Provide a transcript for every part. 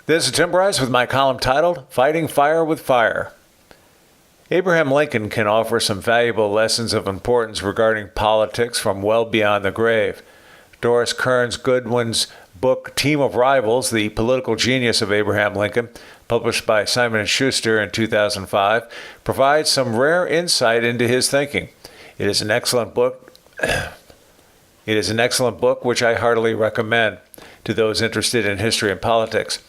This is Tim Bryce with my column titled, Fighting Fire with Fire. Abraham Lincoln can offer some valuable lessons of importance regarding politics from well beyond the grave. Doris Kearns Goodwin's book, Team of Rivals, The Political Genius of Abraham Lincoln, published by Simon & Schuster in 2005, provides some rare insight into his thinking. It is an excellent book. Which I heartily recommend to those interested in history and politics.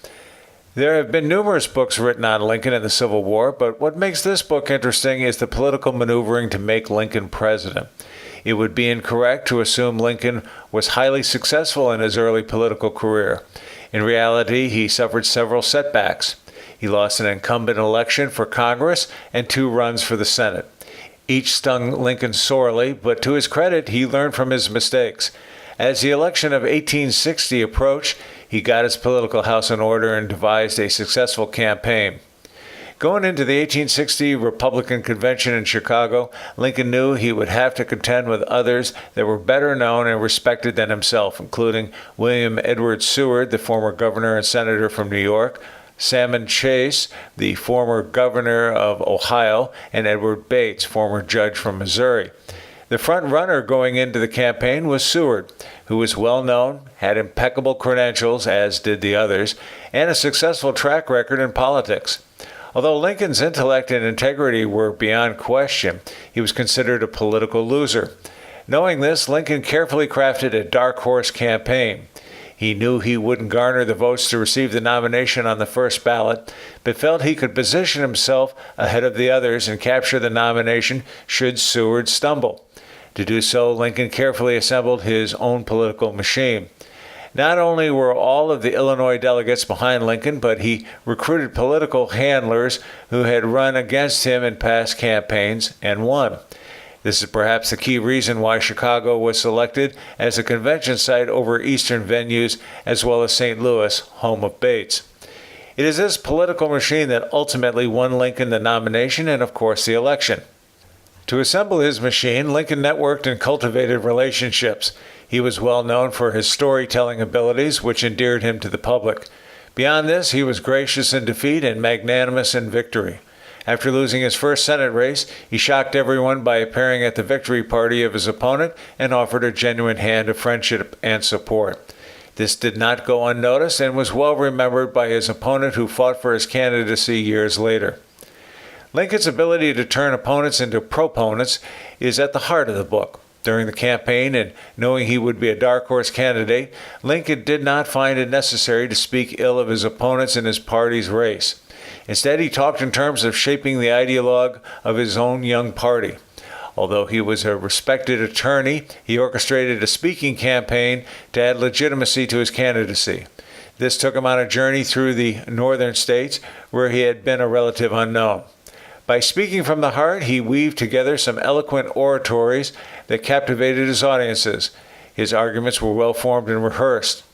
There have been numerous books written on Lincoln and the Civil War, but what makes this book interesting is the political maneuvering to make Lincoln president. It would be incorrect to assume Lincoln was highly successful in his early political career. In reality, he suffered several setbacks. He lost an incumbent election for Congress and 2 runs for the Senate. Each stung Lincoln sorely, but to his credit, he learned from his mistakes. As the election of 1860 approached, he got his political house in order and devised a successful campaign. Going into the 1860 Republican Convention in Chicago, Lincoln knew he would have to contend with others that were better known and respected than himself, including William Edward Seward, the former governor and senator from New York, Salmon Chase, the former governor of Ohio, and Edward Bates, former judge from Missouri. The front runner going into the campaign was Seward, who was well known, had impeccable credentials, as did the others, and a successful track record in politics. Although Lincoln's intellect and integrity were beyond question, he was considered a political loser. Knowing this, Lincoln carefully crafted a dark horse campaign. He knew he wouldn't garner the votes to receive the nomination on the first ballot, but felt he could position himself ahead of the others and capture the nomination should Seward stumble. To do so, Lincoln carefully assembled his own political machine. Not only were all of the Illinois delegates behind Lincoln, but he recruited political handlers who had run against him in past campaigns and won. This is perhaps the key reason why Chicago was selected as a convention site over Eastern venues, as well as St. Louis, home of Bates. It is this political machine that ultimately won Lincoln the nomination and, of course, the election. To assemble his machine, Lincoln networked and cultivated relationships. He was well known for his storytelling abilities, which endeared him to the public. Beyond this, he was gracious in defeat and magnanimous in victory. After losing his first Senate race, he shocked everyone by appearing at the victory party of his opponent and offered a genuine hand of friendship and support. This did not go unnoticed and was well remembered by his opponent, who fought for his candidacy years later. Lincoln's ability to turn opponents into proponents is at the heart of the book. During the campaign, and knowing he would be a dark horse candidate, Lincoln did not find it necessary to speak ill of his opponents in his party's race. Instead, he talked in terms of shaping the ideologue of his own young party. Although he was a respected attorney, he orchestrated a speaking campaign to add legitimacy to his candidacy. This took him on a journey through the northern states, where he had been a relative unknown. By speaking from the heart, he weaved together some eloquent oratories that captivated his audiences. His arguments were well formed and rehearsed.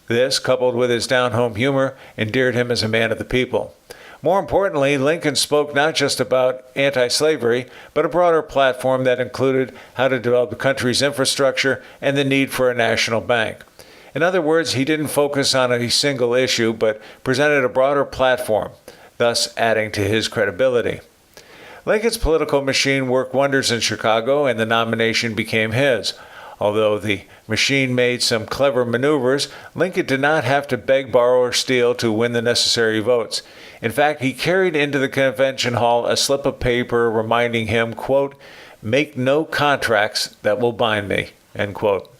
This, coupled with his down-home humor, endeared him as a man of the people. More importantly, Lincoln spoke not just about anti-slavery, but a broader platform that included how to develop the country's infrastructure and the need for a national bank. In other words, he didn't focus on a single issue, but presented a broader platform, thus adding to his credibility. Lincoln's political machine worked wonders in Chicago, and the nomination became his. Although the machine made some clever maneuvers, Lincoln did not have to beg, borrow, or steal to win the necessary votes. In fact, he carried into the convention hall a slip of paper reminding him, quote, "Make no contracts that will bind me," end quote.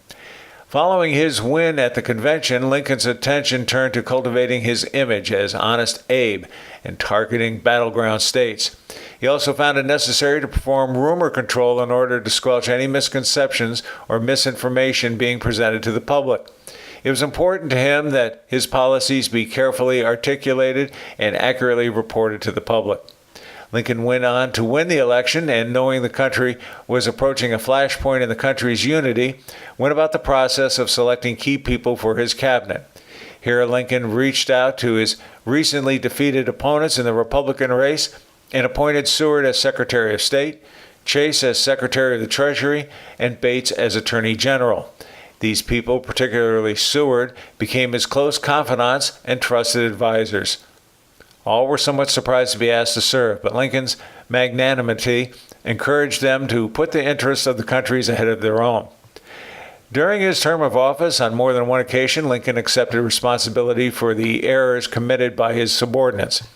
Following his win at the convention, Lincoln's attention turned to cultivating his image as Honest Abe and targeting battleground states. He also found it necessary to perform rumor control in order to squelch any misconceptions or misinformation being presented to the public. It was important to him that his policies be carefully articulated and accurately reported to the public. Lincoln went on to win the election, and knowing the country was approaching a flashpoint in the country's unity, went about the process of selecting key people for his cabinet. Here, Lincoln reached out to his recently defeated opponents in the Republican race and appointed Seward as Secretary of State, Chase as Secretary of the Treasury, and Bates as Attorney General. These people, particularly Seward, became his close confidants and trusted advisors. All were somewhat surprised to be asked to serve, but Lincoln's magnanimity encouraged them to put the interests of the countries ahead of their own. During his term of office, on more than one occasion, Lincoln accepted responsibility for the errors committed by his subordinates,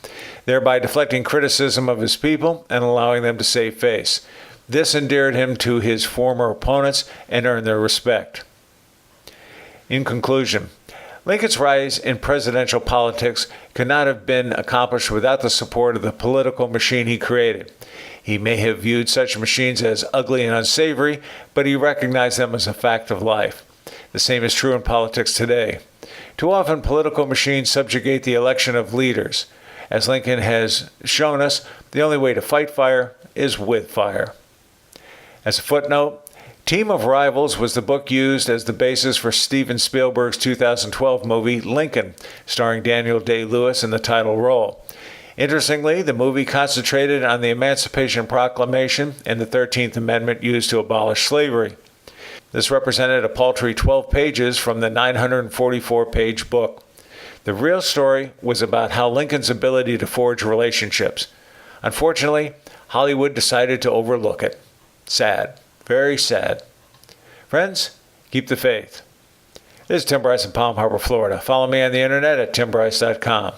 thereby deflecting criticism of his people and allowing them to save face. This endeared him to his former opponents and earned their respect. In conclusion, Lincoln's rise in presidential politics could not have been accomplished without the support of the political machine he created. He may have viewed such machines as ugly and unsavory, but he recognized them as a fact of life. The same is true in politics today. Too often, political machines subjugate the election of leaders. As Lincoln has shown us, the only way to fight fire is with fire. As a footnote, Team of Rivals was the book used as the basis for Steven Spielberg's 2012 movie Lincoln, starring Daniel Day-Lewis in the title role. Interestingly, the movie concentrated on the Emancipation Proclamation and the 13th Amendment used to abolish slavery. This represented a paltry 12 pages from the 944-page book. The real story was about how Lincoln's ability to forge relationships. Unfortunately, Hollywood decided to overlook it. Sad. Very sad. Friends, keep the faith. This is Tim Bryce in Palm Harbor, Florida. Follow me on the internet at timbryce.com.